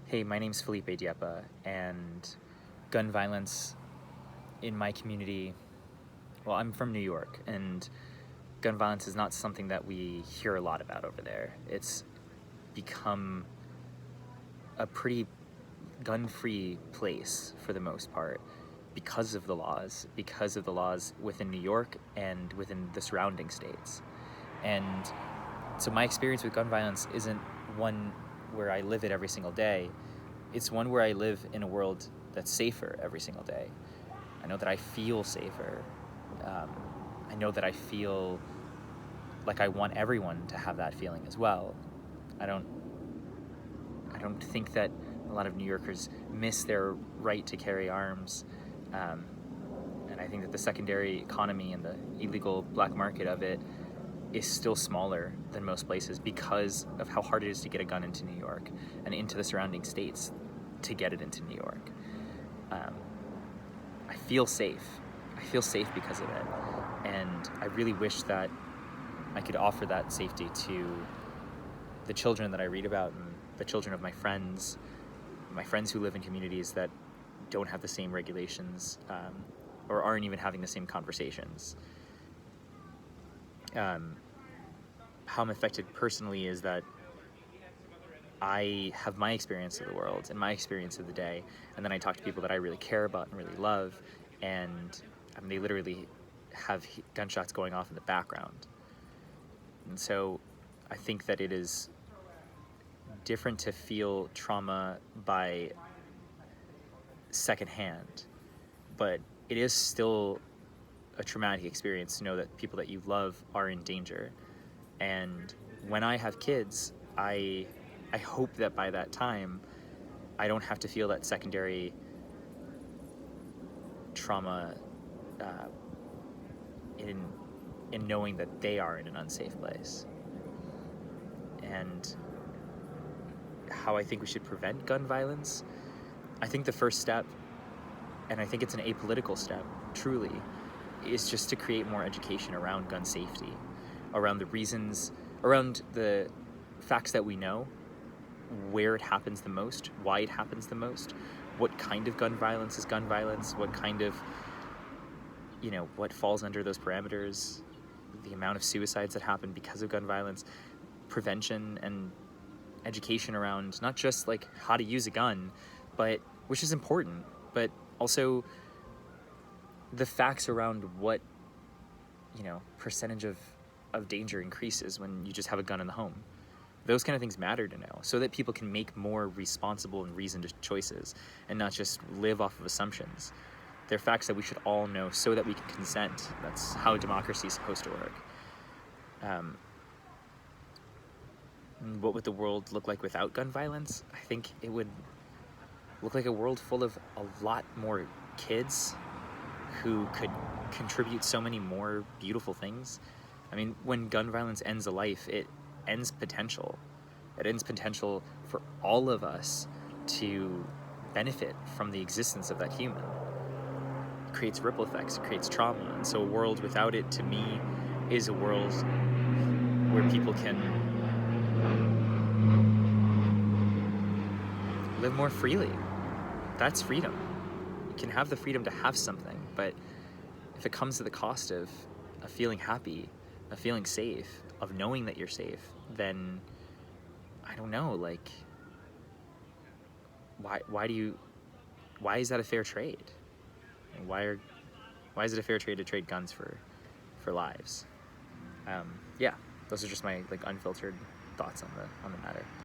Hey, my name's Felipe, and gun violence in my community, well, I'm from New York, and gun violence is not something that we hear a lot about over there. It's become a pretty gun-free place for the most part because of the laws within New York and within the surrounding states. And so my experience with gun violence isn't one where I live it every single day. It's one where I live in a world that's safer every single day. I know that I feel safer. I know that I feel like I want everyone to have that feeling as well. I don't think that a lot of New Yorkers miss their right to carry arms. And I think that the secondary economy and the illegal black market of it is still smaller than most places because of how hard it is to get a gun into New York and into the surrounding states to get it into New York. I feel safe. I feel safe because of it. And I really wish that I could offer that safety to the children that I read about and the children of my friends who live in communities that don't have the same regulations or aren't even having the same conversations. How I'm affected personally is that I have my experience of the world and my experience of the day, and then I talk to people that I really care about and really love, and they literally have gunshots going off in the background. And so I think that it is different to feel trauma by secondhand, but it is still a traumatic experience to know that people that you love are in danger. And when I have kids, I hope that by that time I don't have to feel that secondary trauma in knowing that they are in an unsafe place. And how I think we should prevent gun violence, I think the first step, and I think it's an apolitical step, truly, is just to create more education around gun safety, around the reasons, around the facts that we know, where it happens the most, why it happens the most, what kind of gun violence is gun violence, what kind of, what falls under those parameters, the amount of suicides that happen because of gun violence, prevention and education around not just like how to use a gun, but which is important, but also the facts around what percentage of danger increases when you just have a gun in the home. Those kind of things matter to know so that people can make more responsible and reasoned choices and not just live off of assumptions. They're facts that we should all know so that we can consent. That's how democracy is supposed to work. What would the world look like without gun violence? I think it would look like a world full of a lot more kids who could contribute so many more beautiful things. I mean, when gun violence ends a life, it ends potential. It ends potential for all of us to benefit from the existence of that human. It creates ripple effects, it creates trauma, and so a world without it, to me, is a world where people can live more freely. That's freedom. You can have the freedom to have something, but if it comes to the cost of feeling happy, of feeling safe, of knowing that you're safe, then I don't know, like, why is that a fair trade? And why is it a fair trade to trade guns for lives? Yeah, those are just my unfiltered thoughts on the matter.